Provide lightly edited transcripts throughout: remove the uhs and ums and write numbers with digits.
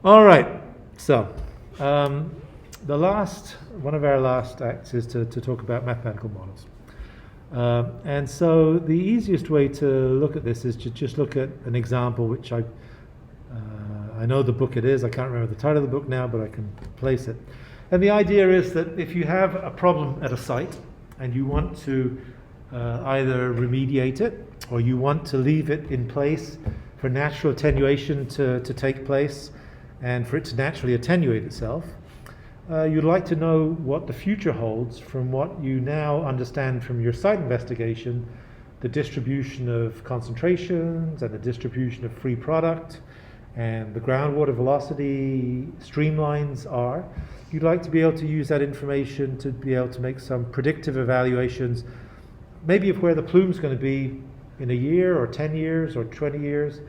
All right, so one of our last acts is to talk about mathematical models. And so the easiest way to look at this is to just look at an example, which I know the book it is. I can't remember the title of the book now, but I can place it. And the idea is that if you have a problem at a site and you want to either remediate it or you want to leave it in place for natural attenuation to take place and for it to naturally attenuate itself, you'd like to know what the future holds from what you now understand from your site investigation, the distribution of concentrations and the distribution of free product and the groundwater velocity streamlines are. You'd like to be able to use that information to be able to make some predictive evaluations, maybe of where the plume's going to be in a year or 10 years or 20 years,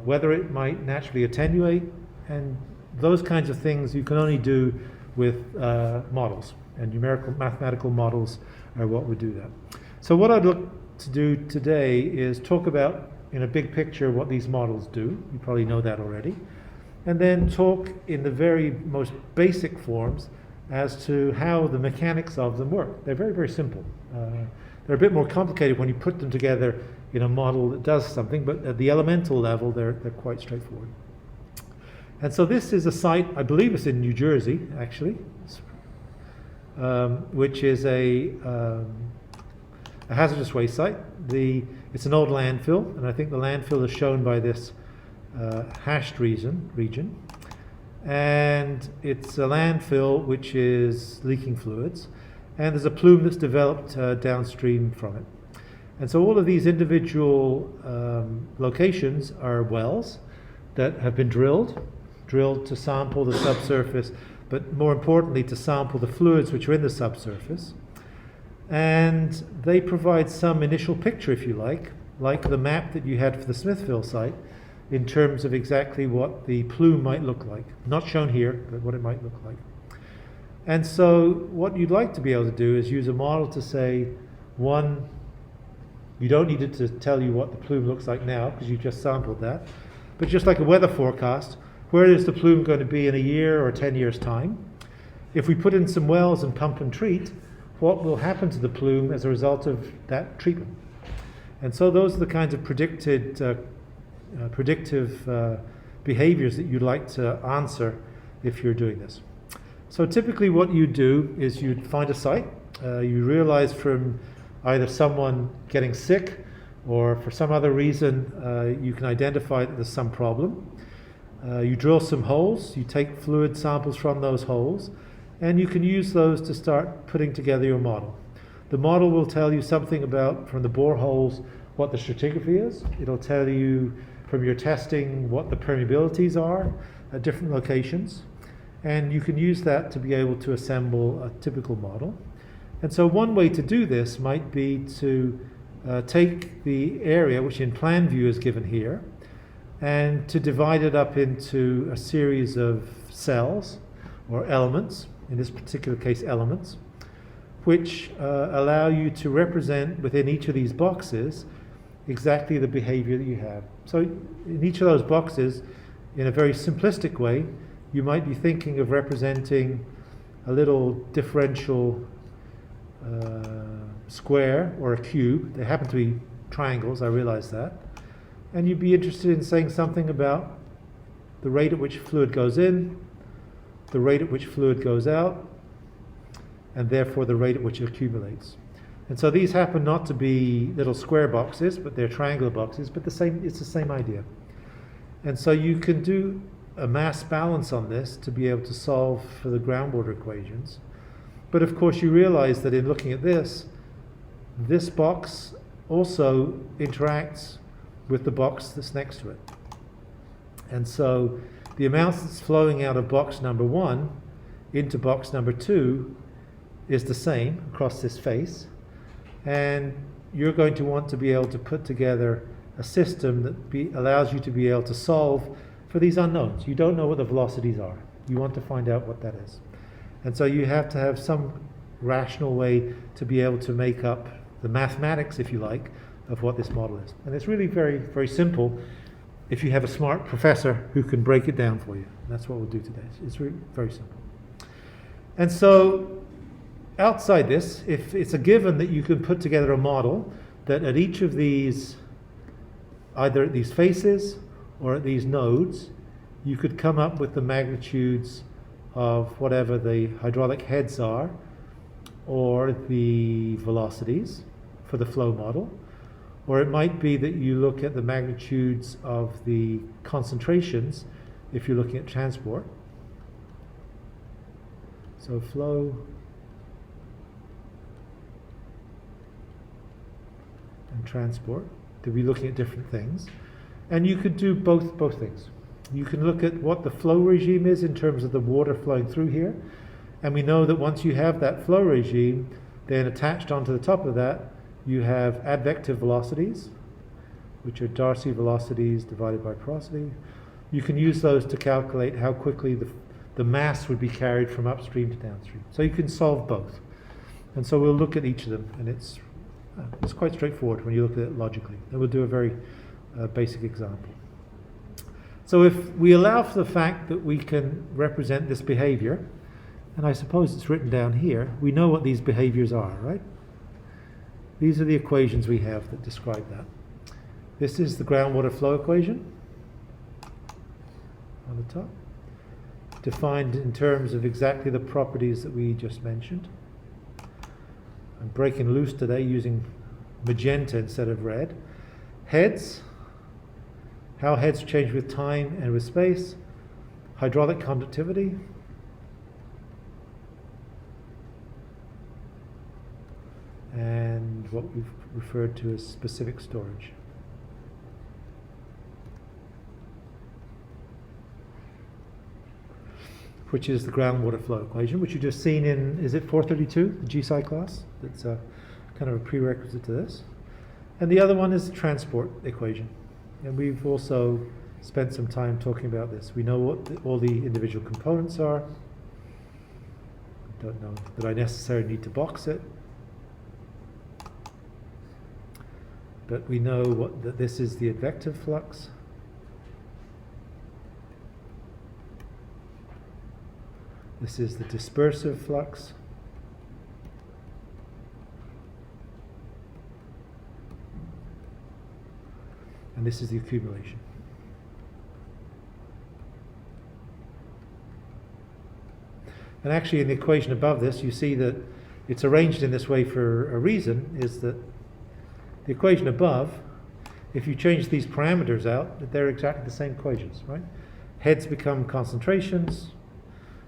whether it might naturally attenuate, and those kinds of things you can only do with models, and numerical mathematical models are what would do that. So what I'd look to do today is talk about, in a big picture, what these models do. You probably know that already. And then talk in the very most basic forms as to how the mechanics of them work. They're very, very simple. They're a bit more complicated when you put them together in a model that does something, but at the elemental level, they're quite straightforward. And so this is a site, I believe it's in New Jersey, actually, which is a hazardous waste site. It's an old landfill, and I think the landfill is shown by this hashed region. And it's a landfill which is leaking fluids, and there's a plume that's developed downstream from it. And so all of these individual locations are wells that have been drilled to sample the subsurface, but more importantly to sample the fluids which are in the subsurface. And they provide some initial picture, if you like the map that you had for the Smithville site, in terms of exactly what the plume might look like. Not shown here, but what it might look like. And so what you'd like to be able to do is use a model to say, one, you don't need it to tell you what the plume looks like now, because you just sampled that, but just like a weather forecast, where is the plume going to be in a year or 10 years' time? If we put in some wells and pump and treat, what will happen to the plume as a result of that treatment? And so those are the kinds of predictive behaviors that you'd like to answer if you're doing this. So typically what you do is you'd find a site, you realize from either someone getting sick or for some other reason you can identify that there's some problem. You drill some holes, you take fluid samples from those holes, and you can use those to start putting together your model. The model will tell you something about, from the boreholes, what the stratigraphy is. It'll tell you from your testing what the permeabilities are at different locations. And you can use that to be able to assemble a typical model. And so one way to do this might be to take the area, which in plan view is given here, and to divide it up into a series of cells or elements, in this particular case elements, which allow you to represent within each of these boxes exactly the behavior that you have. So in each of those boxes, in a very simplistic way, you might be thinking of representing a little differential square or a cube. They happen to be triangles, I realize that. And you'd be interested in saying something about the rate at which fluid goes in, the rate at which fluid goes out, and therefore the rate at which it accumulates. And so these happen not to be little square boxes, but they're triangular boxes, but it's the same idea. And so you can do a mass balance on this to be able to solve for the groundwater equations. But of course you realize that in looking at this box also interacts with the box that's next to it. And so the amount that's flowing out of box number 1 into box number 2 is the same across this face, and you're going to want to be able to put together a system that allows you to be able to solve for these unknowns. You don't know what the velocities are. You want to find out what that is. And so you have to have some rational way to be able to make up the mathematics, if you like, of what this model is. And it's really very, very simple. if you have a smart professor who can break it down for you. That's what we'll do today. It's very simple. And so outside this, if it's a given that you can put together a model that at each of these, either at these faces or at these nodes, you could come up with the magnitudes of whatever the hydraulic heads are or the velocities for the flow model. Or it might be that you look at the magnitudes of the concentrations if you're looking at transport. So flow and transport, to be looking at different things. And you could do both things. You can look at what the flow regime is in terms of the water flowing through here. And we know that once you have that flow regime, then attached onto the top of that, you have advective velocities, which are Darcy velocities divided by porosity. You can use those to calculate how quickly the mass would be carried from upstream to downstream. So you can solve both. And so we'll look at each of them, and it's quite straightforward when you look at it logically. And we'll do a very basic example. So if we allow for the fact that we can represent this behavior, and I suppose it's written down here, we know what these behaviors are, right? These are the equations we have that describe that. This is the groundwater flow equation on the top, defined in terms of exactly the properties that we just mentioned. I'm breaking loose today using magenta instead of red. Heads, how heads change with time and with space. Hydraulic conductivity. And what we've referred to as specific storage. Which is the groundwater flow equation, which you've just seen in, is it 432, the GSci class? That's kind of a prerequisite to this. And the other one is the transport equation. And we've also spent some time talking about this. We know what all the individual components are. I don't know that I necessarily need to box it. But we know that this is the advective flux. This is the dispersive flux. And this is the accumulation. And actually in the equation above this, you see that it's arranged in this way for a reason, is that the equation above, if you change these parameters out, they're exactly the same equations, right? Heads become concentrations,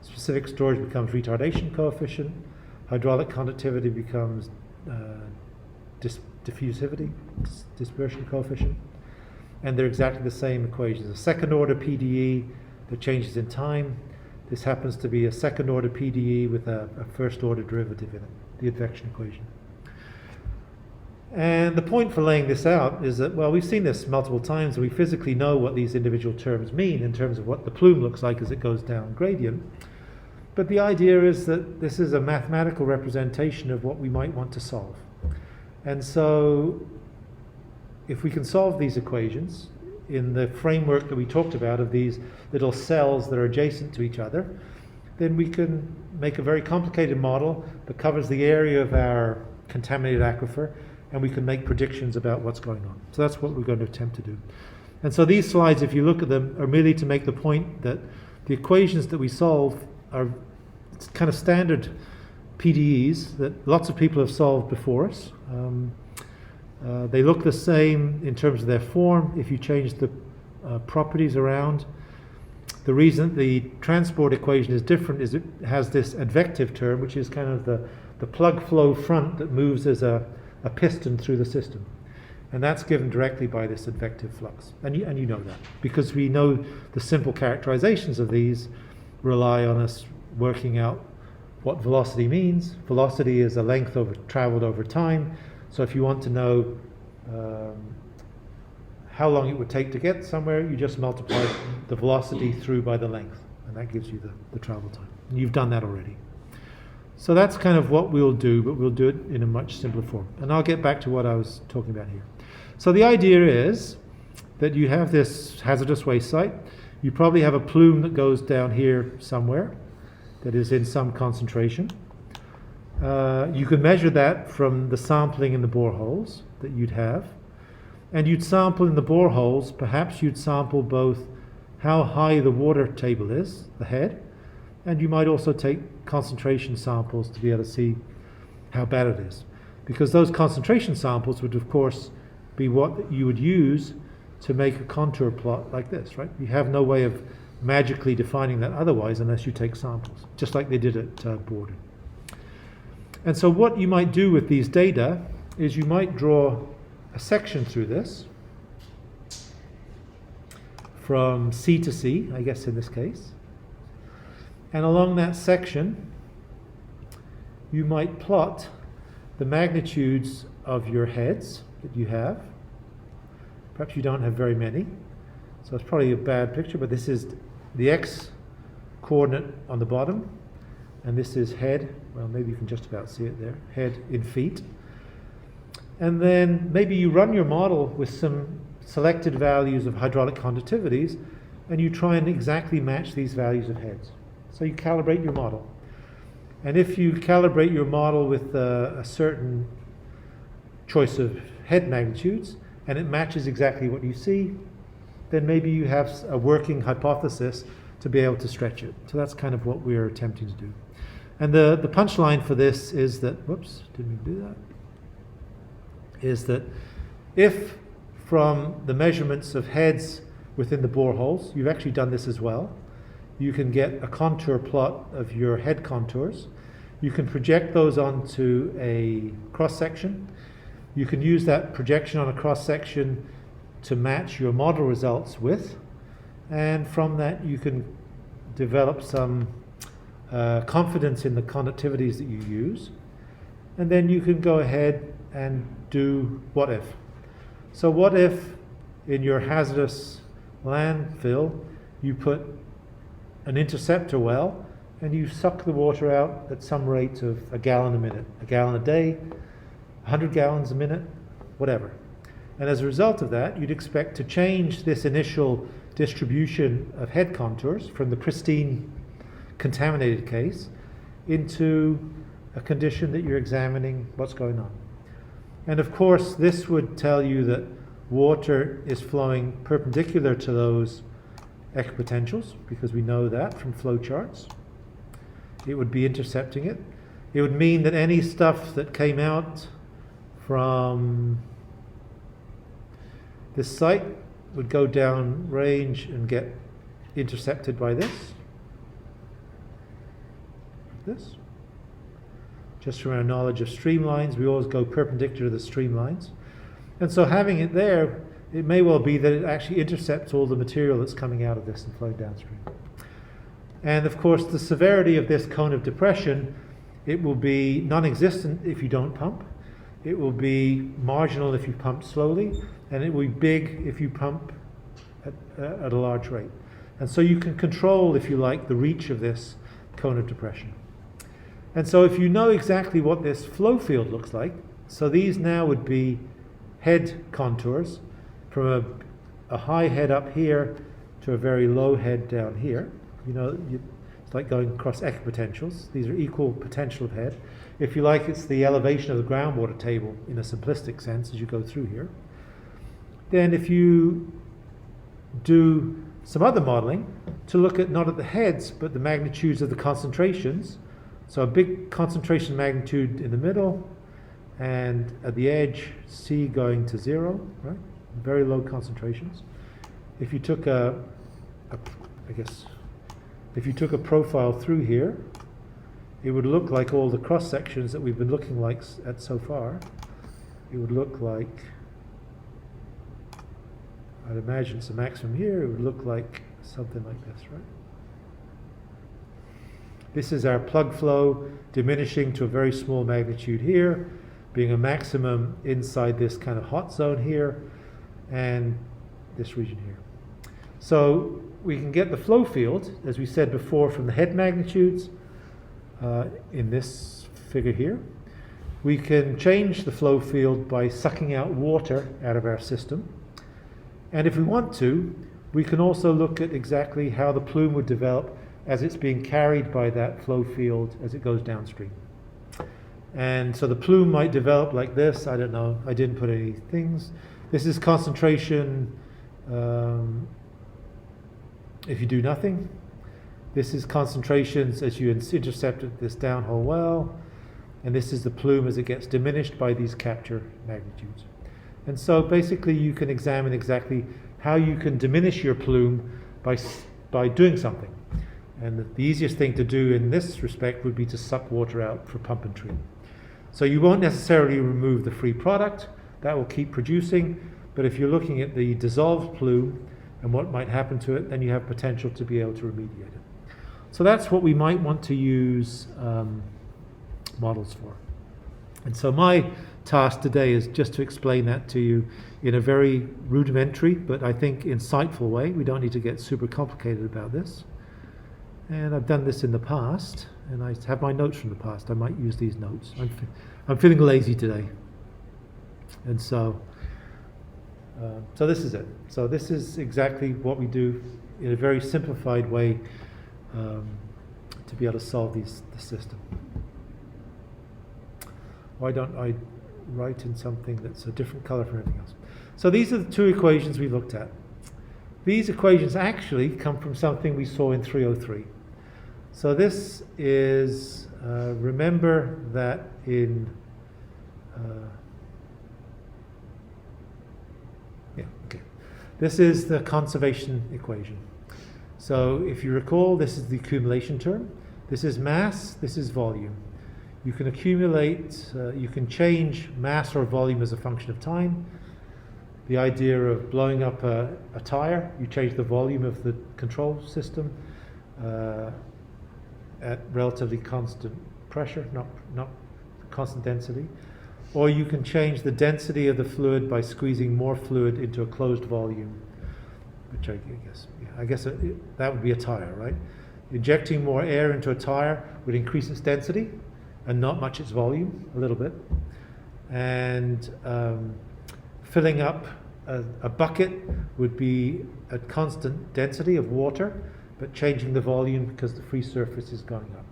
specific storage becomes retardation coefficient, hydraulic conductivity becomes diffusivity, dispersion coefficient, and they're exactly the same equations. A second order PDE that changes in time, this happens to be a second order PDE with a first order derivative in it, the advection equation. And the point for laying this out is that, well, we've seen this multiple times, and we physically know what these individual terms mean in terms of what the plume looks like as it goes down gradient. But the idea is that this is a mathematical representation of what we might want to solve. And so if we can solve these equations in the framework that we talked about of these little cells that are adjacent to each other, then we can make a very complicated model that covers the area of our contaminated aquifer, and we can make predictions about what's going on. So that's what we're going to attempt to do. And so these slides, if you look at them, are merely to make the point that the equations that we solve are kind of standard PDEs that lots of people have solved before us. They look the same in terms of their form if you change the properties around. The reason the transport equation is different is it has this advective term, which is kind of the plug flow front that moves as a piston through the system. And that's given directly by this advective flux. And you know that, because we know the simple characterizations of these rely on us working out what velocity means. Velocity is a length traveled over time. So if you want to know how long it would take to get somewhere, you just multiply the velocity through by the length, and that gives you the travel time. And you've done that already. So that's kind of what we'll do, but we'll do it in a much simpler form. And I'll get back to what I was talking about here. So the idea is that you have this hazardous waste site. You probably have a plume that goes down here somewhere that is in some concentration. You can measure that from the sampling in the boreholes that you'd have. And you'd sample in the boreholes, perhaps you'd sample both how high the water table is, the head, and you might also take concentration samples to be able to see how bad it is. Because those concentration samples would, of course, be what you would use to make a contour plot like this, right? You have no way of magically defining that otherwise unless you take samples, just like they did at Borden. And so what you might do with these data is you might draw a section through this from C to C, I guess in this case. And along that section, you might plot the magnitudes of your heads that you have. Perhaps you don't have very many, so it's probably a bad picture, but this is the X coordinate on the bottom, and this is head. Well, maybe you can just about see it there, head in feet. And then maybe you run your model with some selected values of hydraulic conductivities, and you try and exactly match these values of heads. So you calibrate your model. And if you calibrate your model with a certain choice of head magnitudes, and it matches exactly what you see, then maybe you have a working hypothesis to be able to stretch it. So that's kind of what we're attempting to do. And the punchline for this is that, whoops, didn't mean to do that, is that if from the measurements of heads within the boreholes, you've actually done this as well, you can get a contour plot of your head contours. You can project those onto a cross-section. You can use that projection on a cross-section to match your model results with, and from that you can develop some confidence in the conductivities that you use, and then you can go ahead and do what if. So what if in your hazardous landfill you put an interceptor well and you suck the water out at some rate of a gallon a minute, a gallon a day, 100 gallons a minute, whatever. And as a result of that, you'd expect to change this initial distribution of head contours from the pristine contaminated case into a condition that you're examining what's going on. And of course, this would tell you that water is flowing perpendicular to those equipotentials, because we know that from flow charts. It would be intercepting it. It would mean that any stuff that came out from this site would go down range and get intercepted by this. Just from our knowledge of streamlines, we always go perpendicular to the streamlines. And so having it there, it may well be that it actually intercepts all the material that's coming out of this and flowing downstream. And of course, the severity of this cone of depression, it will be non-existent if you don't pump. It will be marginal if you pump slowly, and it will be big if you pump at a large rate. And so you can control, if you like, the reach of this cone of depression. And so if you know exactly what this flow field looks like, so these now would be head contours from a high head up here to a very low head down here. You know, it's like going across equipotentials. These are equal potential of head. If you like, it's the elevation of the groundwater table in a simplistic sense as you go through here. Then if you do some other modeling to look at not at the heads, but the magnitudes of the concentrations, so a big concentration magnitude in the middle, and at the edge, C going to 0, right? Very low concentrations. If you took if you took a profile through here, it would look like all the cross sections that we've been looking at so far. It would look like, I'd imagine it's a maximum here. It would look like something like this, right? This is our plug flow diminishing to a very small magnitude here, being a maximum inside this kind of hot zone here, and this region here. So we can get the flow field, as we said before, from the head magnitudes in this figure here. We can change the flow field by sucking out water out of our system. And if we want to, we can also look at exactly how the plume would develop as it's being carried by that flow field as it goes downstream. And so the plume might develop like this. I don't know. I didn't put any things. This is concentration if you do nothing. This is concentrations as you intercept this downhole well. And this is the plume as it gets diminished by these capture magnitudes. And so basically you can examine exactly how you can diminish your plume by doing something. And the easiest thing to do in this respect would be to suck water out for pump and treat. So you won't necessarily remove the free product. That will keep producing. But if you're looking at the dissolved plume and what might happen to it, then you have potential to be able to remediate it. So that's what we might want to use models for. And so my task today is just to explain that to you in a very rudimentary but I think insightful way. We don't need to get super complicated about this. And I've done this in the past, and I have my notes from the past. I might use these notes. I'm feeling lazy today. And so this is it. So this is exactly what we do in a very simplified way to be able to solve the system. Why don't I write in something that's a different color from everything else? So these are the two equations we looked at. These equations actually come from something we saw in 303. So this is, remember that in, this is the conservation equation. So if you recall, this is the accumulation term. This is mass, this is volume. You can accumulate, you can change mass or volume as a function of time. The idea of blowing up a tire, you change the volume of the control system at relatively constant pressure, not constant density. Or you can change the density of the fluid by squeezing more fluid into a closed volume, which I guess that would be a tire, right? Injecting more air into a tire would increase its density and not much its volume, a little bit. And filling up a bucket would be a constant density of water, but changing the volume because the free surface is going up.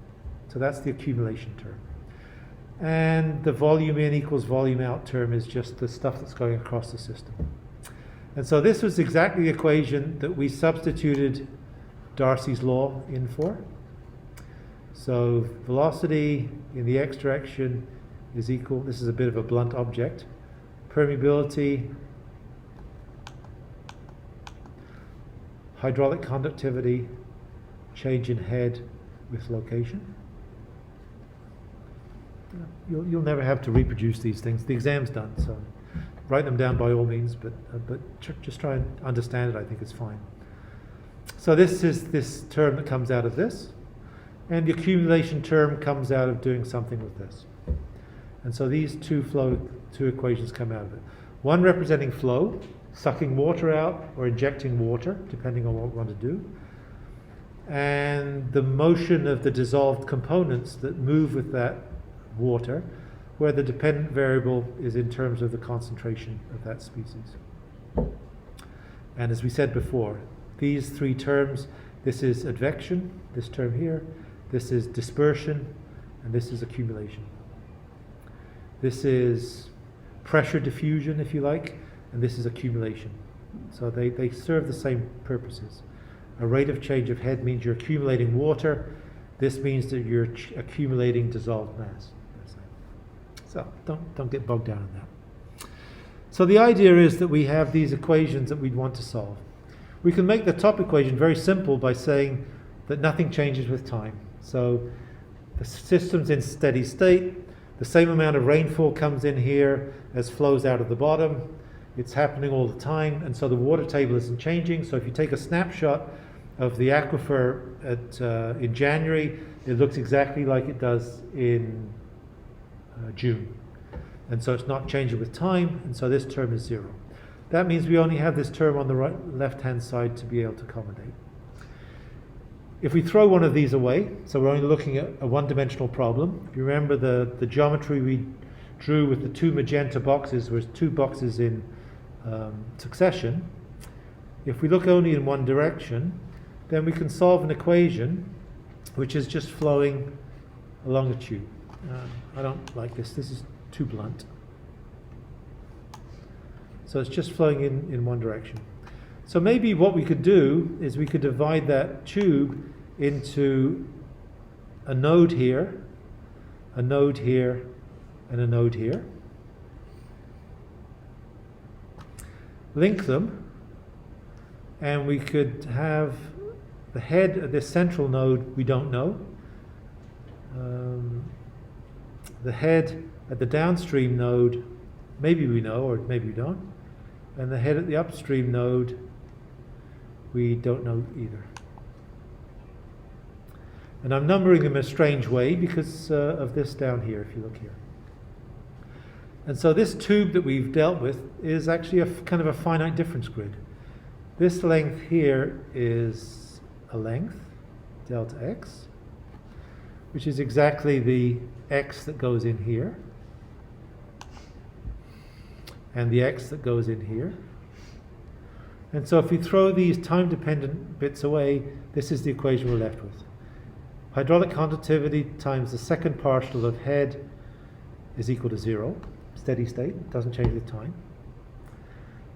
So that's the accumulation term. And the volume in equals volume out term is just the stuff that's going across the system. And so this was exactly the equation that we substituted Darcy's law in for. So velocity in the x direction is equal, this is a bit of a blunt object, permeability, hydraulic conductivity, change in head with location. You'll never have to reproduce these things. The exam's done, so write them down by all means, but just try and understand it. I think it's fine. So this is this term that comes out of this, and the accumulation term comes out of doing something with this. And so these two equations come out of it. One representing flow, sucking water out or injecting water, depending on what we want to do, and the motion of the dissolved components that move with that water, where the dependent variable is in terms of the concentration of that species. And as we said before, these three terms, this is advection, this term here, this is dispersion, and this is accumulation. This is pressure diffusion, if you like, and this is accumulation. So they serve the same purposes. A rate of change of head means you're accumulating water. This means that you're accumulating dissolved mass. So don't get bogged down in that. So the idea is that we have these equations that we'd want to solve. We can make the top equation very simple by saying that nothing changes with time. So the system's in steady state. The same amount of rainfall comes in here as flows out of the bottom. It's happening all the time, and so the water table isn't changing. So if you take a snapshot of the aquifer in January, it looks exactly like it does in June. And so it's not changing with time, and so this term is 0. That means we only have this term on the left-hand side to be able to accommodate. If we throw one of these away, so we're only looking at a one-dimensional problem. If you remember the geometry we drew with the two magenta boxes was two boxes in succession. if we look only in one direction, then we can solve an equation which is just flowing along a tube. I don't like this. This is too blunt. So it's just flowing in one direction. So maybe what we could do is we could divide that tube into a node here, a node here, and a node here. Link them, and we could have the head of this central node we don't know, the head at the downstream node maybe we know or maybe we don't, and the head at the upstream node we don't know either. And I'm numbering them in a strange way because of this down here, if you look here. And so this tube that we've dealt with is actually a kind of a finite difference grid. This length here is a length, delta x, which is exactly the x that goes in here, and the x that goes in here. And so if we throw these time-dependent bits away, this is the equation we're left with. Hydraulic conductivity times the second partial of head is equal to 0. Steady state, doesn't change with time.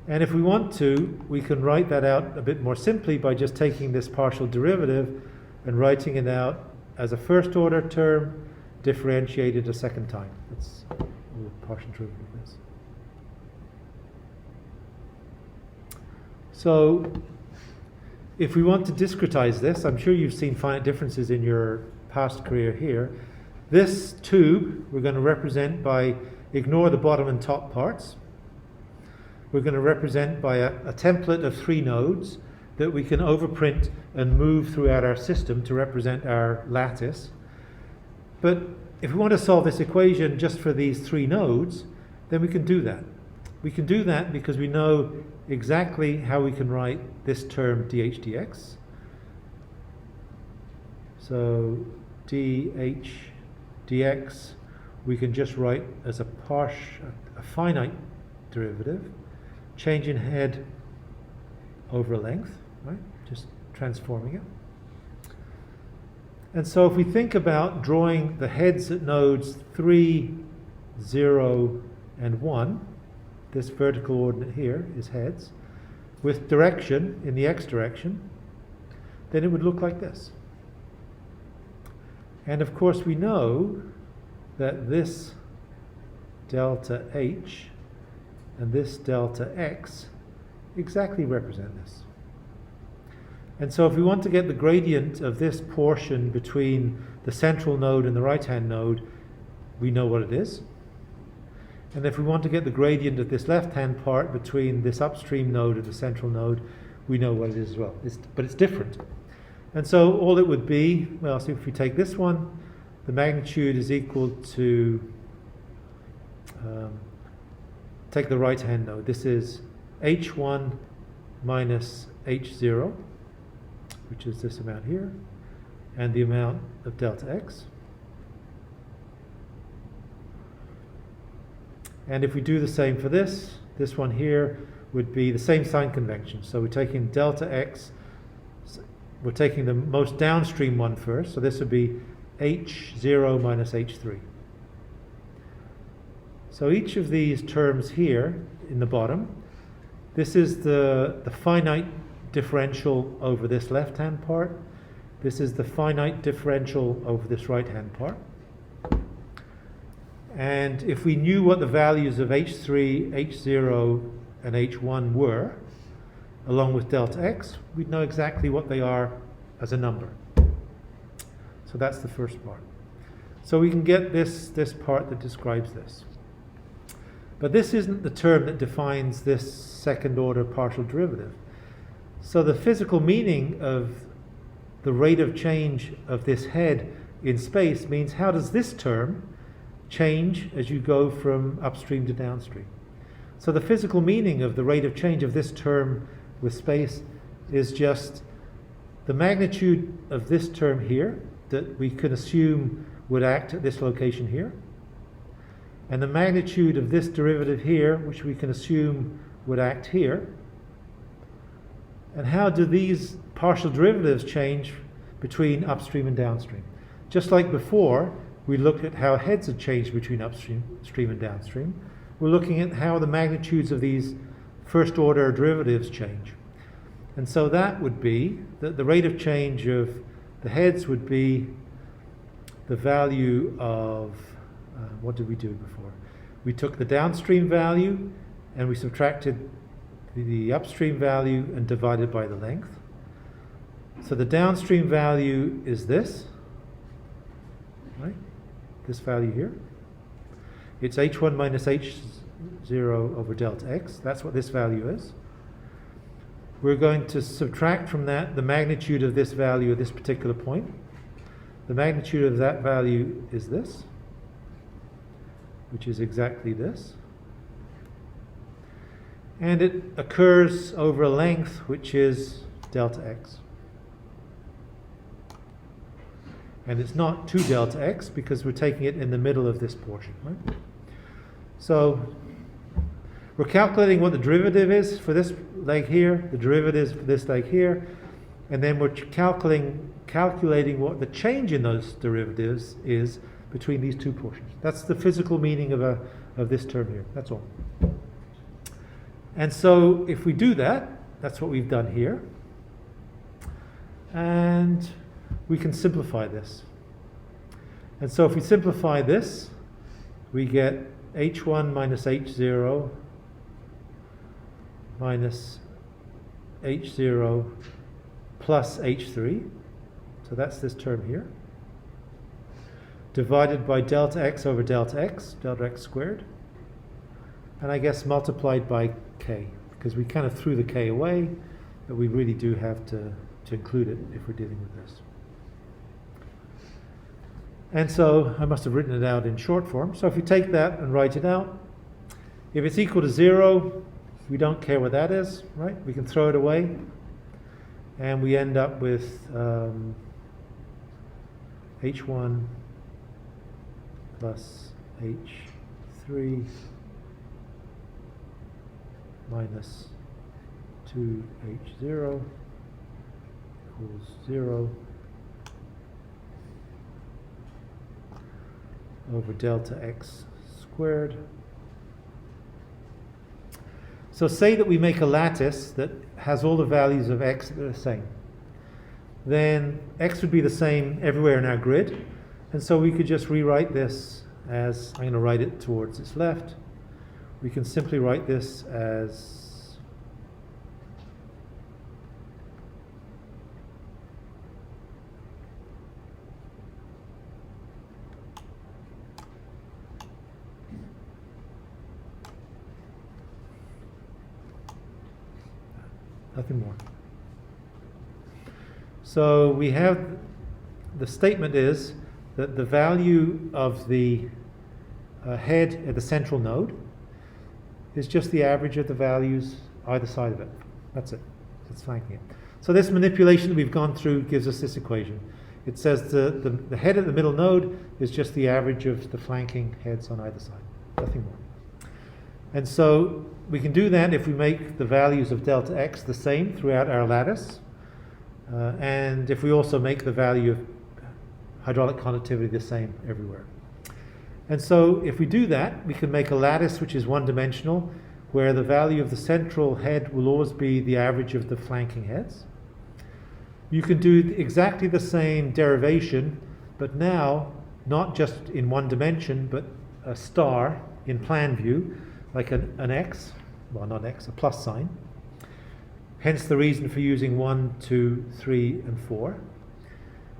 And if we want to, we can write that out a bit more simply by just taking this partial derivative and writing it out as a first order term differentiated a second time. That's what the partial derivative is. So if we want to discretize this, I'm sure you've seen finite differences in your past career here. This tube we're going to represent by, ignore the bottom and top parts. We're going to represent by a template of 3 nodes that we can overprint and move throughout our system to represent our lattice. But if we want to solve this equation just for these 3 nodes, then we can do that. We can do that because we know exactly how we can write this term dh dx. So dh dx we can just write as a finite derivative, change in head over a length, right? Just transforming it. And so if we think about drawing the heads at nodes 3, 0, and 1, this vertical ordinate here is heads, with direction in the x direction, then it would look like this. And of course we know that this delta h and this delta x exactly represent this. And so if we want to get the gradient of this portion between the central node and the right-hand node, we know what it is. And if we want to get the gradient of this left-hand part between this upstream node and the central node, we know what it is as well. But it's different. And so all it would be, well, so if we take this one, the magnitude is equal to, take the right-hand node. This is h1 minus h0, which is this amount here, and the amount of delta x. And if we do the same for this one here would be the same sign convention. So we're taking delta x, we're taking the most downstream one first, so this would be h0 minus h3. So each of these terms here in the bottom, this is the finite differential over this left-hand part. This is the finite differential over this right-hand part. And if we knew what the values of h3, h0, and h1 were, along with delta x, we'd know exactly what they are as a number. So that's the first part. So we can get this part that describes this. But this isn't the term that defines this second order partial derivative. So the physical meaning of the rate of change of this head in space means how does this term change as you go from upstream to downstream. So the physical meaning of the rate of change of this term with space is just the magnitude of this term here that we can assume would act at this location here, and the magnitude of this derivative here, which we can assume would act here, And how do these partial derivatives change between upstream and downstream? Just like before, we looked at how heads had changed between upstream and downstream. We're looking at how the magnitudes of these first order derivatives change. And so that would be that the rate of change of the heads would be the value of, what did we do before? We took the downstream value and we subtracted the upstream value and divided by the length. So the downstream value is this, right? This value here. It's h1 minus h0 over delta x. That's what this value is. We're going to subtract from that the magnitude of this value at this particular point. The magnitude of that value is this, which is exactly this. And it occurs over a length which is delta x. And it's not 2 delta x because we're taking it in the middle of this portion, right? So we're calculating what the derivative is for this leg here, the derivative for this leg here, and then we're calculating what the change in those derivatives is between these two portions. That's the physical meaning of this term here. That's all. And so if we do that, that's what we've done here. And we can simplify this. And so if we simplify this, we get h1 minus h0 minus h0 plus h3. So that's this term here. Divided by delta x over delta x squared. And I guess multiplied by k, because we kind of threw the k away, but we really do have to include it if we're dealing with this. And so I must have written it out in short form. So if we take that and write it out, if it's equal to 0, we don't care what that is, right? We can throw it away. And we end up with h1 plus h3 minus 2h0 equals 0 over delta x squared. So say that we make a lattice that has all the values of x that are the same. Then x would be the same everywhere in our grid. And so we could just rewrite this as, I'm going to write it towards its left. We can simply write this as nothing more. So we have, the statement is that the value of the head at the central node is just the average of the values either side of it. That's it. It's flanking it. So this manipulation that we've gone through gives us this equation. It says the head at the middle node is just the average of the flanking heads on either side. Nothing more. And so we can do that if we make the values of delta x the same throughout our lattice. And if we also make the value of hydraulic conductivity the same everywhere. And so if we do that, we can make a lattice which is one-dimensional, where the value of the central head will always be the average of the flanking heads. You can do exactly the same derivation, but now not just in one dimension, but a star in plan view, like an x, well not x, a plus sign. Hence the reason for using 1, 2, 3, and 4.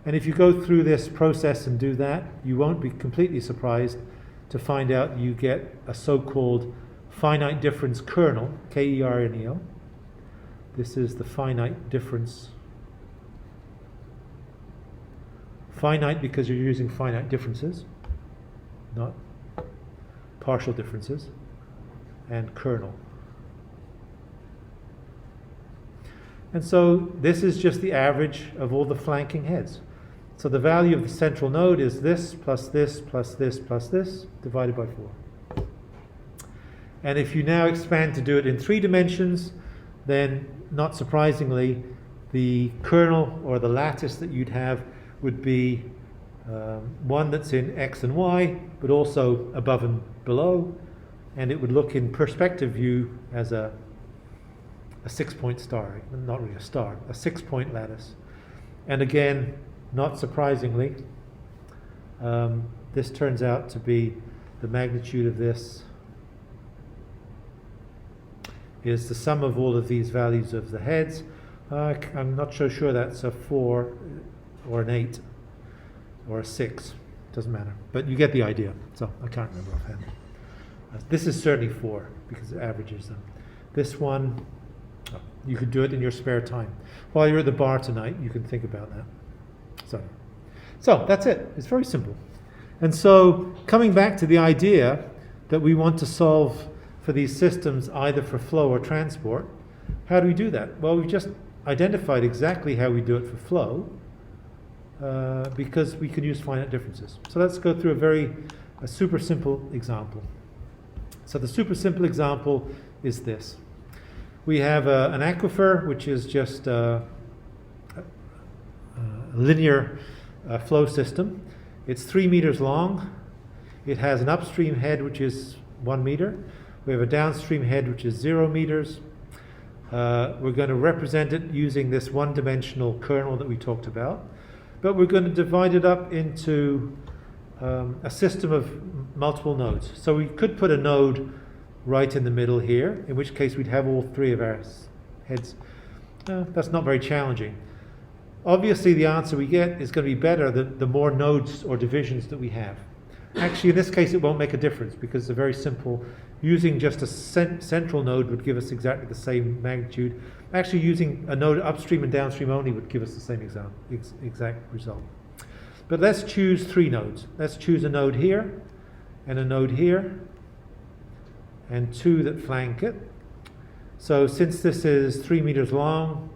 And if you go through this process and do that, you won't be completely surprised to find out you get a so-called finite difference kernel, K-E-R-N-E-L. This is the finite difference. Finite because you're using finite differences, not partial differences, and kernel. And so this is just the average of all the flanking heads. So the value of the central node is this plus this plus this plus this divided by 4. And if you now expand to do it in 3 dimensions, then not surprisingly, the kernel or the lattice that you'd have would be one that's in X and Y, but also above and below, and it would look in perspective view as a 6-point star, not really a star, a 6-point lattice. And again, not surprisingly, this turns out to be the magnitude of this is the sum of all of these values of the heads. I'm not so sure that's a 4 or an 8 or a 6. Doesn't matter. But you get the idea. So I can't remember offhand. This is certainly 4 because it averages them. This one, you could do it in your spare time. While you're at the bar tonight, you can think about that. So that's it. It's very simple. And so coming back to the idea that we want to solve for these systems either for flow or transport, how do we do that? Well, we've just identified exactly how we do it for flow because we can use finite differences. So let's go through a super simple example. So the super simple example is this. We have an aquifer, which is just a linear flow system. It's 3 meters long. It has an upstream head, which is 1 meter. We have a downstream head, which is 0 meters. We're going to represent it using this one-dimensional kernel that we talked about. But we're going to divide it up into a system of multiple nodes. So we could put a node right in the middle here, in which case we'd have all 3 of our heads. That's not very challenging. Obviously, the answer we get is going to be better the more nodes or divisions that we have. Actually, in this case, it won't make a difference because it's very simple. Using just a central node would give us exactly the same magnitude. Actually, using a node upstream and downstream only would give us the same exact result. But let's choose 3 nodes. Let's choose a node here, and a node here, and 2 that flank it. So since this is 3 meters long,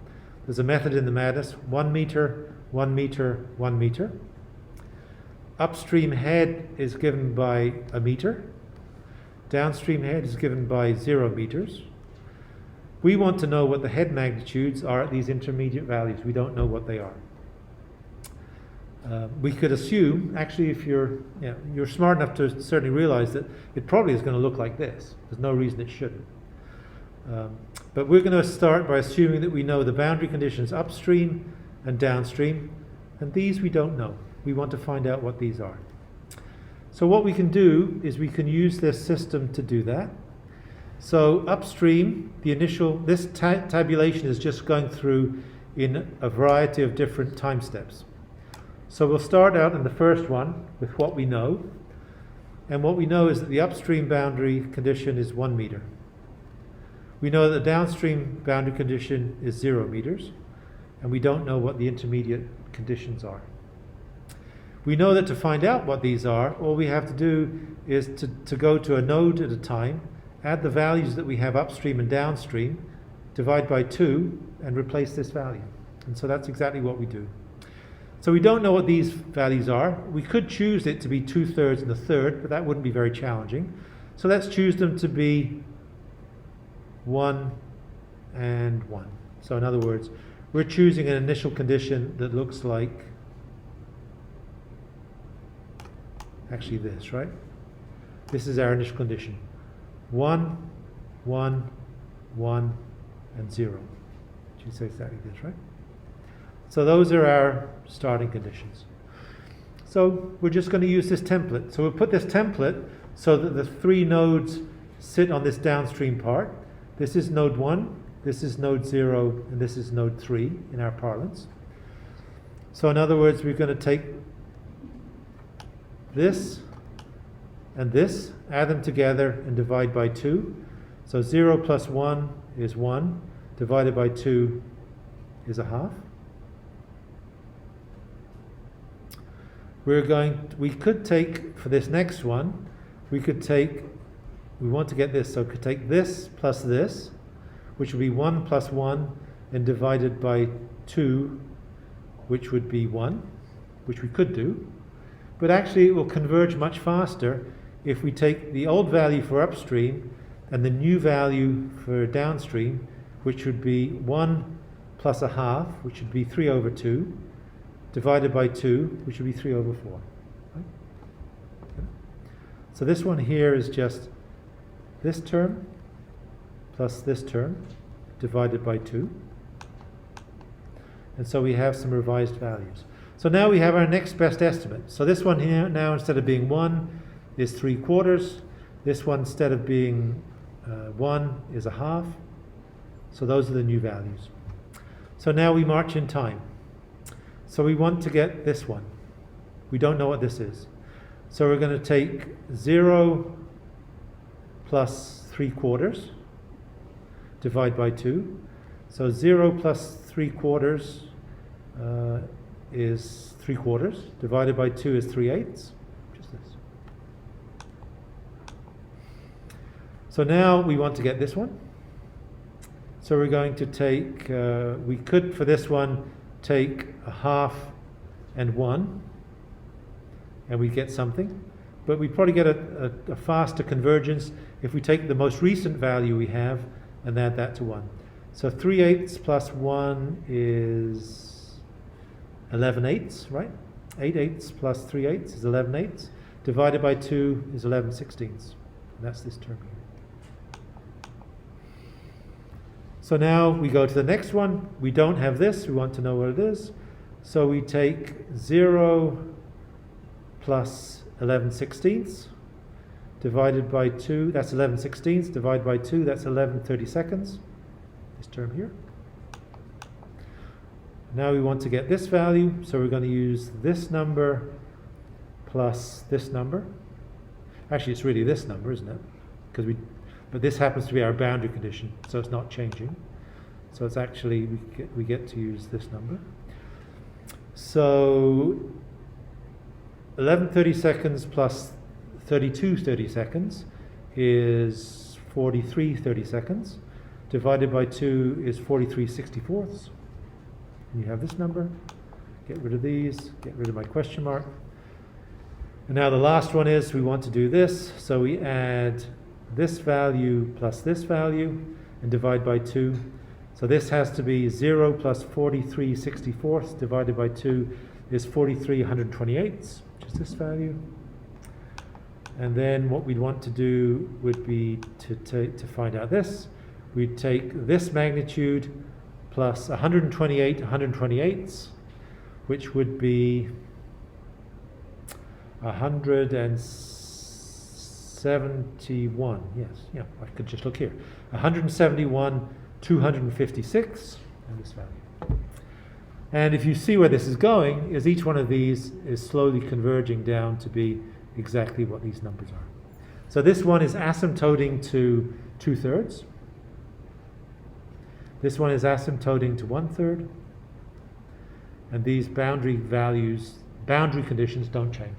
there's a method in the madness: 1 meter, 1 meter, 1 meter. Upstream head is given by a meter. Downstream head is given by 0 meters. We want to know what the head magnitudes are at these intermediate values. We don't know what they are. We could assume, actually, if you're smart enough to certainly realize that it probably is going to look like this. There's no reason it shouldn't. But we're going to start by assuming that we know the boundary conditions upstream and downstream, and these we don't know. We want to find out what these are. So what we can do is we can use this system to do that. So upstream, this tabulation is just going through in a variety of different time steps. So we'll start out in the first one with what we know. And what we know is that the upstream boundary condition is 1 meter. We know that the downstream boundary condition is 0 meters. And we don't know what the intermediate conditions are. We know that to find out what these are, all we have to do is to go to a node at a time, add the values that we have upstream and downstream, divide by 2, and replace this value. And so that's exactly what we do. So we don't know what these values are. We could choose it to be 2/3 and 1/3, but that wouldn't be very challenging. So let's choose them to be 1 and 1. So in other words, we're choosing an initial condition that looks like actually this, right? This is our initial condition. 1, 1, 1, and 0. She says exactly this, right? So those are our starting conditions. So we're just going to use this template. So we'll put this template so that the 3 nodes sit on this downstream part. This is node 1, this is node 0, and this is node 3 in our parlance. So in other words, we're going to take this and this, add them together and divide by 2. So 0 plus 1 is 1, divided by 2 is a half. We could take, for this next one, we want to get this, so we could take this plus this, which would be 1 plus 1, and divided by 2, which would be 1, which we could do. But actually it will converge much faster if we take the old value for upstream and the new value for downstream, which would be 1 plus a half, which would be 3 over 2, divided by 2, which would be 3 over 4. Right? So this one here is just this term plus this term divided by 2. And so we have some revised values. So now we have our next best estimate. So this one here now, instead of being 1, is 3/4. This one, instead of being 1, is a half. So those are the new values. So now we march in time. So we want to get this one. We don't know what this is. So we're going to take 0 plus 3/4, divide by 2. So 0 plus 3/4 is 3/4, divided by 2 is 3/8, just this. So now we want to get this one. So we're going to take, we could for this one take a half and 1, and we get something. But we probably get a faster convergence if we take the most recent value we have and add that to 1. So 3/8 plus 1 is 11/8, right? 8/8 plus 3/8 is 11/8. Divided by 2 is 11/16. And that's this term here. So now we go to the next one. We don't have this. We want to know what it is. So we take 0 plus 11/16 divided by 2. That's 11/16. Divided by 2. That's 11/32. This term here. Now we want to get this value, so we're going to use this number plus this number. Actually, it's really this number, isn't it? But this happens to be our boundary condition, so it's not changing. So it's actually, we get to use this number. So 11/32 plus 32/32 is 43/32. Divided by 2 is 43/64. You have this number. Get rid of these, get rid of my question mark. And now the last one is we want to do this. So we add this value plus this value and divide by 2. So this has to be 0 plus 43/64 divided by 2 is 43/128, which is this value. And then what we'd want to do would be to find out this. We'd take this magnitude plus 128/128, which would be 171. Yes, yeah, I could just look here. 171/256, and this value. And if you see where this is going, is each one of these is slowly converging down to be exactly what these numbers are. So this one is asymptoting to 2/3. This one is asymptoting to 1/3. And these boundary conditions don't change.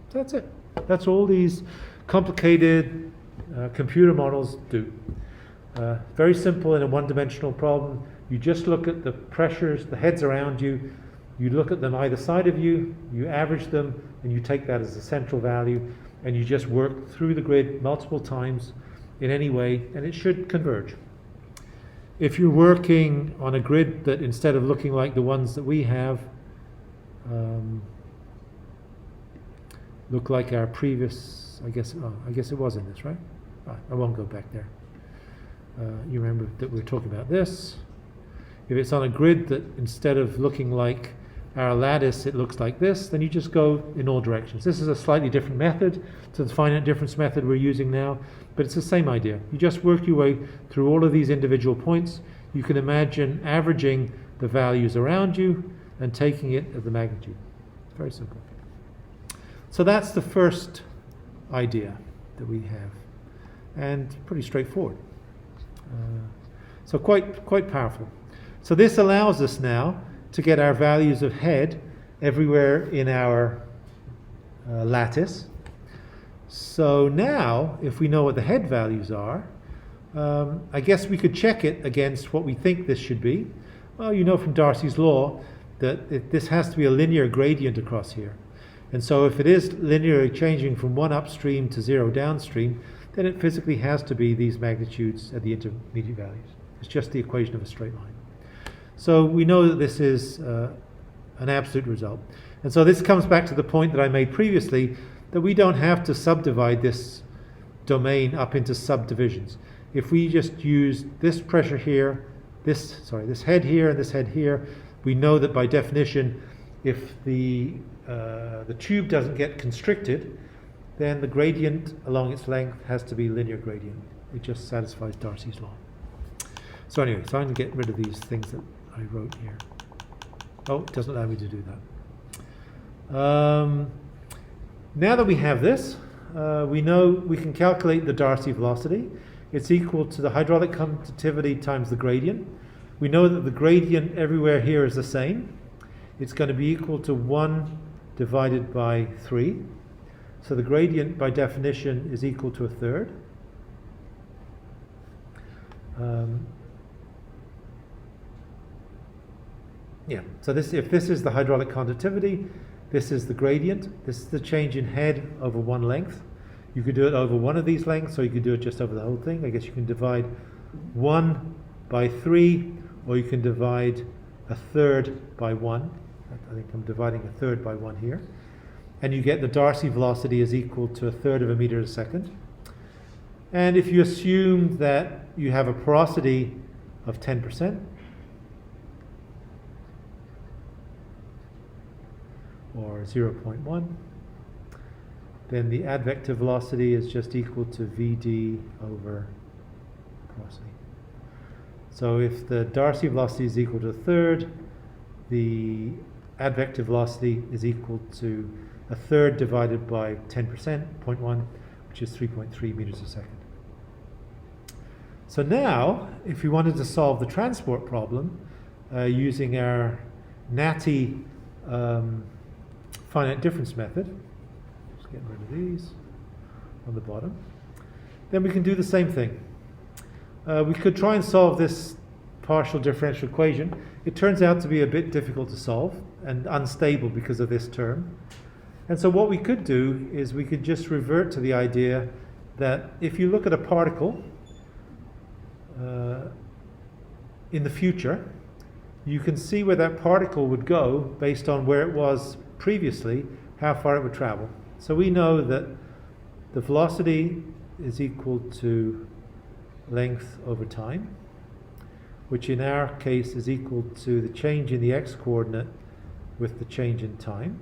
So that's it. That's all these complicated computer models do. Very simple in a one-dimensional problem. You just look at the pressures, the heads around you. You look at them either side of you, you average them, and you take that as a central value, and you just work through the grid multiple times in any way, and it should converge. If you're working on a grid that, instead of looking like the ones that we have, look like our previous, I guess it was in this, right? I won't go back there. You remember that we were talking about this. If it's on a grid that, instead of looking like our lattice, it looks like this, then you just go in all directions. This is a slightly different method to the finite difference method we're using now, but it's the same idea. You just work your way through all of these individual points. You can imagine averaging the values around you and taking it as the magnitude. It's very simple. So that's the first idea that we have, and pretty straightforward. So quite powerful. So this allows us now to get our values of head everywhere in our lattice. So now, if we know what the head values are, I guess we could check it against what we think this should be. Well, you know from Darcy's law that this has to be a linear gradient across here. And so if it is linearly changing from 1 upstream to 0 downstream, then it physically has to be these magnitudes at the intermediate values. It's just the equation of a straight line. So we know that this is an absolute result. And so this comes back to the point that I made previously, that we don't have to subdivide this domain up into subdivisions. If we just use this pressure here, this head here and this head here, we know that by definition, if the tube doesn't get constricted, then the gradient along its length has to be linear gradient. It just satisfies Darcy's law. So anyway, so I'm going to get rid of these things that I wrote here. Oh, it doesn't allow me to do that. Now that we have this, we know we can calculate the Darcy velocity. It's equal to the hydraulic conductivity times the gradient. We know that the gradient everywhere here is the same. It's going to be equal to 1 divided by 3. So the gradient by definition is equal to 1/3. Yeah, so if this is the hydraulic conductivity, this is the gradient, this is the change in head over one length. You could do it over one of these lengths, or you could do it just over the whole thing. I guess you can divide 1 by 3, or you can divide 1/3 by 1. I think I'm dividing 1/3 by 1 here. And you get the Darcy velocity is equal to 1/3 of a meter a second. And if you assume that you have a porosity of 10%, or 0.1, then the advective velocity is just equal to Vd over porosity. So if the Darcy velocity is equal to 1/3, the advective velocity is equal to 1/3 divided by 10%, 0.1, which is 3.3 meters a second. So now, if we wanted to solve the transport problem using our natty finite difference method, just getting rid of these on the bottom, then we can do the same thing. We could try and solve this partial differential equation. It turns out to be a bit difficult to solve and unstable because of this term. And so what we could do is we could just revert to the idea that if you look at a particle in the future, you can see where that particle would go based on where it was previously, how far it would travel. So we know that the velocity is equal to length over time, which in our case is equal to the change in the x-coordinate with the change in time.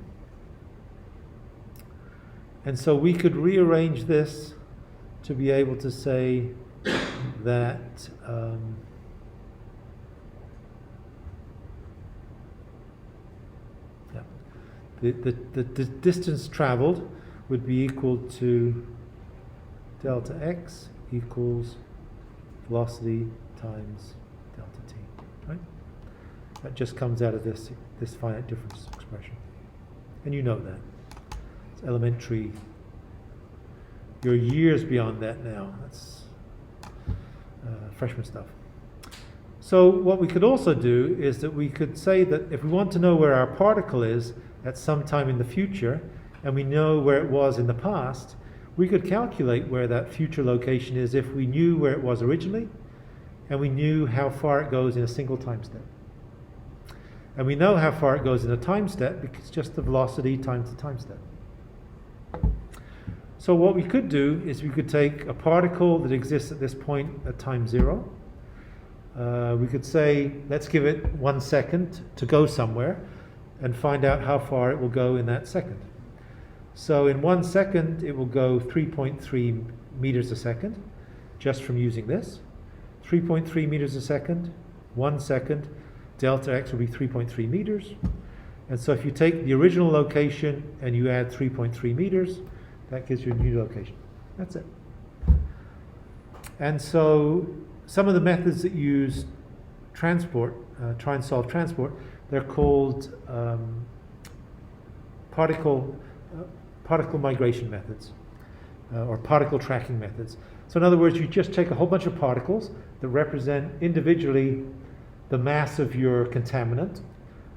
And so we could rearrange this to be able to say that the distance traveled would be equal to delta x equals velocity times delta t, right? That just comes out of this finite difference expression. And you know that. It's elementary. You're years beyond that now. That's freshman stuff. So what we could also do is that we could say that if we want to know where our particle is at some time in the future, and we know where it was in the past, we could calculate where that future location is if we knew where it was originally, and we knew how far it goes in a single time step. And we know how far it goes in a time step because it's just the velocity times the time step. So what we could do is we could take a particle that exists at this point at time 0. We could say, let's give it 1 second to go somewhere and find out how far it will go in that second. So in 1 second, it will go 3.3 meters a second, just from using this. 3.3 meters a second, 1 second, delta x will be 3.3 meters. And so if you take the original location and you add 3.3 meters, that gives you a new location. That's it. And so some of the methods that use transport, try and solve transport, they're called particle migration methods or particle tracking methods. So in other words, you just take a whole bunch of particles that represent individually the mass of your contaminant,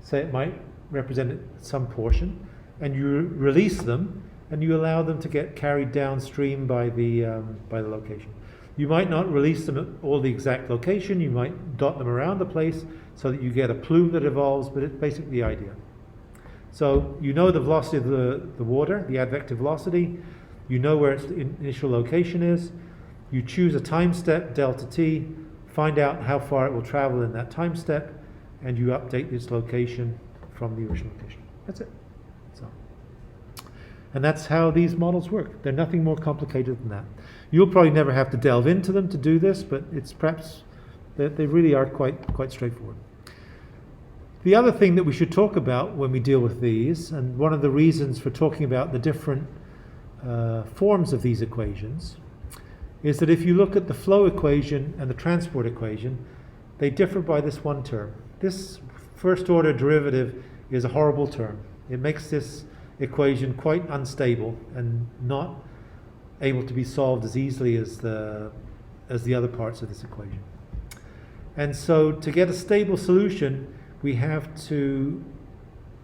say it might represent some portion, and you release them and you allow them to get carried downstream by the location. You might not release them at all the exact location, you might dot them around the place so that you get a plume that evolves, but it's basically the idea. So you know the velocity of the water, the advective velocity, you know where its initial location is, you choose a time step, delta t, find out how far it will travel in that time step, and you update its location from the original location. That's it. And that's how these models work. They're nothing more complicated than that. You'll probably never have to delve into them to do this, but it's perhaps, they really are quite straightforward. The other thing that we should talk about when we deal with these, and one of the reasons for talking about the different forms of these equations, is that if you look at the flow equation and the transport equation, they differ by this one term. This first order derivative is a horrible term. It makes this equation quite unstable and not able to be solved as easily as the other parts of this equation. And so to get a stable solution, we have to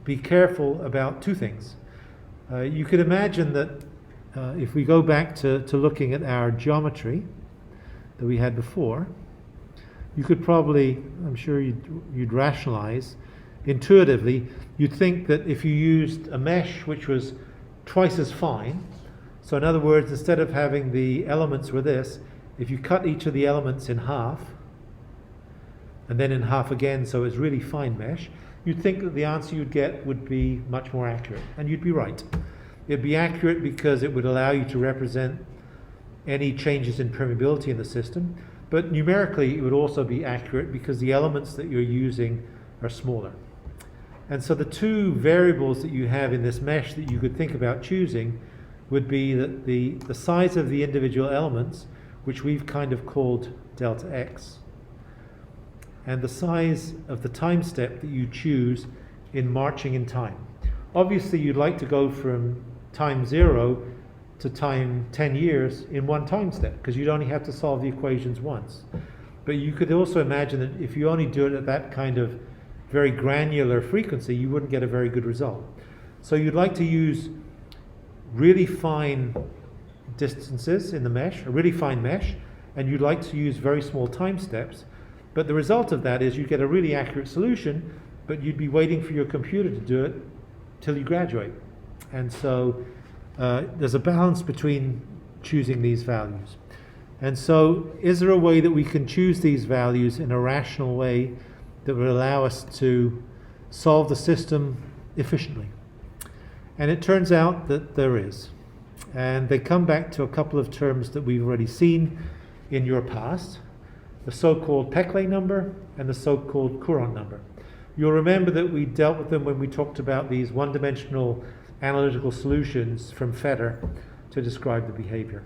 be careful about two things. You could imagine that if we go back to looking at our geometry that we had before, you could probably, I'm sure you'd rationalize intuitively, you'd think that if you used a mesh which was twice as fine, so in other words, instead of having the elements were this, if you cut each of the elements in half, and then in half again, so it's really fine mesh, you'd think that the answer you'd get would be much more accurate, and you'd be right. It'd be accurate because it would allow you to represent any changes in permeability in the system, but numerically it would also be accurate because the elements that you're using are smaller. And so the two variables that you have in this mesh that you could think about choosing would be that the size of the individual elements, which we've kind of called delta x, and the size of the time step that you choose in marching in time. Obviously you'd like to go from time 0 to time 10 years in one time step, because you'd only have to solve the equations once. But you could also imagine that if you only do it at that kind of very granular frequency, you wouldn't get a very good result. So you'd like to use really fine distances in the mesh, a really fine mesh, and you'd like to use very small time steps. But the result of that is you get a really accurate solution, but you'd be waiting for your computer to do it till you graduate. And so there's a balance between choosing these values. And so is there a way that we can choose these values in a rational way that would allow us to solve the system efficiently? And it turns out that there is. And they come back to a couple of terms that we've already seen in your past, the so-called Peclet number and the so-called Courant number. You'll remember that we dealt with them when we talked about these one-dimensional analytical solutions from Fetter to describe the behavior.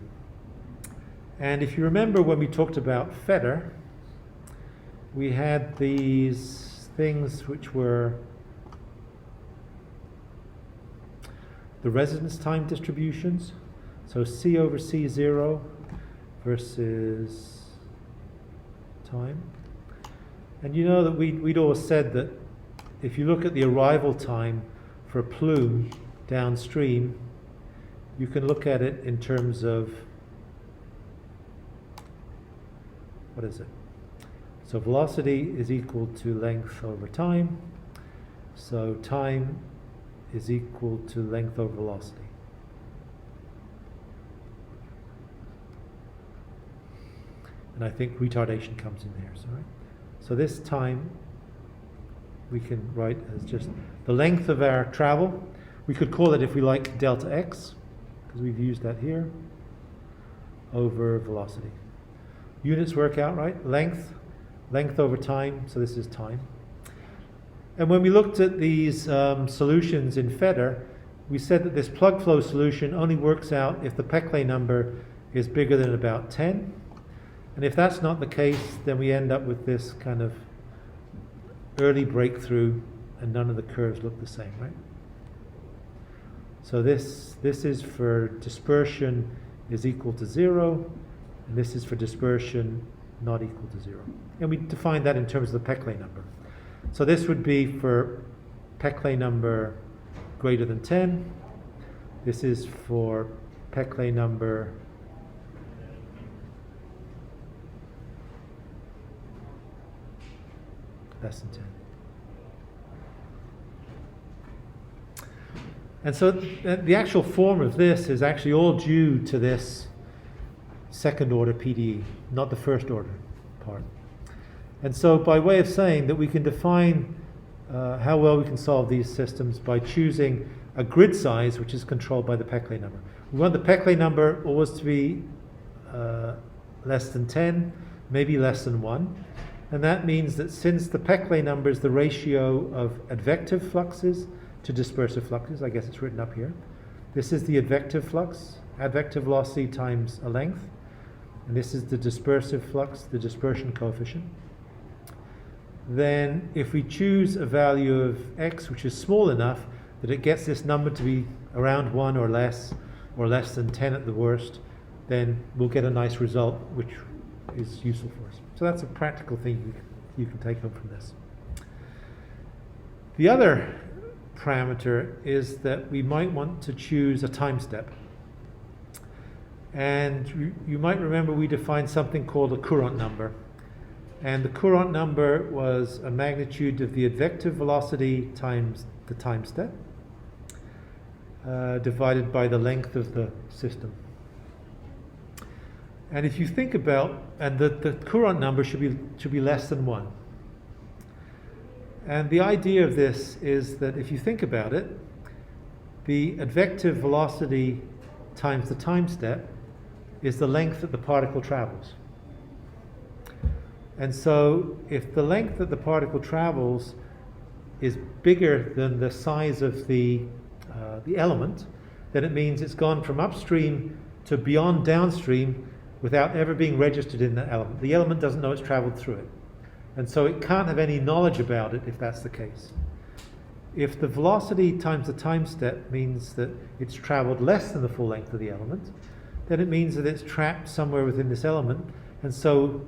And if you remember when we talked about Fetter, we had these things which were the residence time distributions. So C over C0 versus time. And you know that we'd always said that if you look at the arrival time for a plume downstream, you can look at it in terms of, what is it? So velocity is equal to length over time. So time is equal to length over velocity. And I think retardation comes in there. So this time we can write as just the length of our travel. We could call it, if we like, delta x, because we've used that here, over velocity. Units work out, right? Length over time, so this is time. And when we looked at these solutions in Fetter, we said that this plug flow solution only works out if the Peclet number is bigger than about 10. And if that's not the case, then we end up with this kind of early breakthrough and none of the curves look the same, right? So this is for dispersion is equal to 0, and this is for dispersion not equal to 0. And we define that in terms of the Peclet number. So this would be for Peclet number greater than 10. This is for Peclet number less than 10. And so the actual form of this is actually all due to this second order PDE, not the first order part. And so by way of saying that we can define how well we can solve these systems by choosing a grid size which is controlled by the Peclet number. We want the Peclet number always to be less than 10, maybe less than 1. And that means that since the Peclet number is the ratio of advective fluxes to dispersive fluxes, I guess it's written up here. This is the advective flux, advective velocity times a length. And this is the dispersive flux, the dispersion coefficient. Then if we choose a value of x which is small enough that it gets this number to be around 1 or less than 10 at the worst, then we'll get a nice result which is useful for us. So that's a practical thing you can take home from this. The other parameter is that we might want to choose a time step. And you might remember we defined something called a Courant number. And the Courant number was a magnitude of the advective velocity times the time step divided by the length of the system. And if you think about, and the Courant number should be less than 1. And the idea of this is that if you think about it, the advective velocity times the time step is the length that the particle travels. And so if the length that the particle travels is bigger than the size of the element, then it means it's gone from upstream to beyond downstream without ever being registered in the element. The element doesn't know it's traveled through it. And so it can't have any knowledge about it if that's the case. If the velocity times the time step means that it's traveled less than the full length of the element, then it means that it's trapped somewhere within this element. And so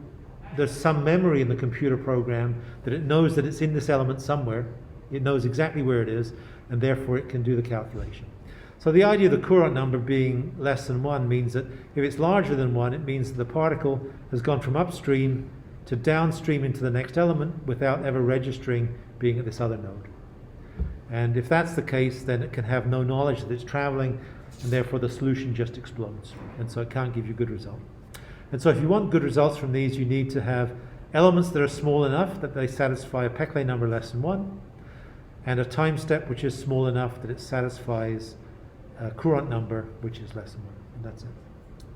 there's some memory in the computer program that it knows that it's in this element somewhere. It knows exactly where it is, and therefore it can do the calculation. So the idea of the Courant number being less than 1 means that if it's larger than 1, it means that the particle has gone from upstream to downstream into the next element without ever registering being at this other node. And if that's the case, then it can have no knowledge that it's traveling, and therefore the solution just explodes. And so it can't give you a good result. And so if you want good results from these, you need to have elements that are small enough that they satisfy a Peclet number less than 1, and a time step which is small enough that it satisfies a Courant number which is less than 1. And that's it.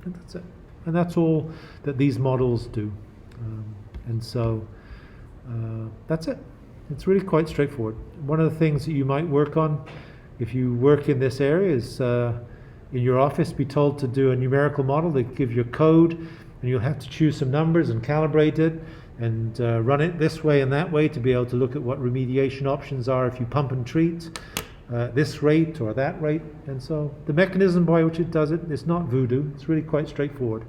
And that's it. And that's all that these models do. And so that's it. It's really quite straightforward. One of the things that you might work on if you work in this area is in your office be told to do a numerical model. They give you a code and you'll have to choose some numbers and calibrate it and run it this way and that way to be able to look at what remediation options are if you pump and treat this rate or that rate. And so the mechanism by which it does it is not voodoo. It's really quite straightforward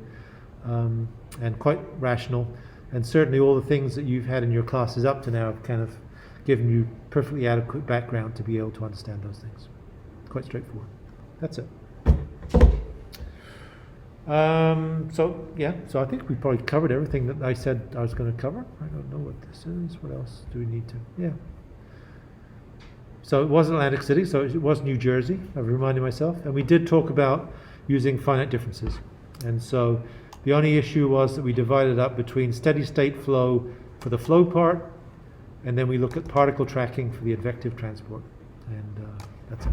and quite rational. And certainly all the things that you've had in your classes up to now have kind of given you perfectly adequate background to be able to understand those things. Quite straightforward. That's it. So I think we probably covered everything that I said I was going to cover. I don't know what this is. What else do we need to? Yeah. So it was Atlantic City, so it was New Jersey, I've reminded myself. And we did talk about using finite differences. And so the only issue was that we divided up between steady state flow for the flow part, and then we look at particle tracking for the advective transport. And that's it.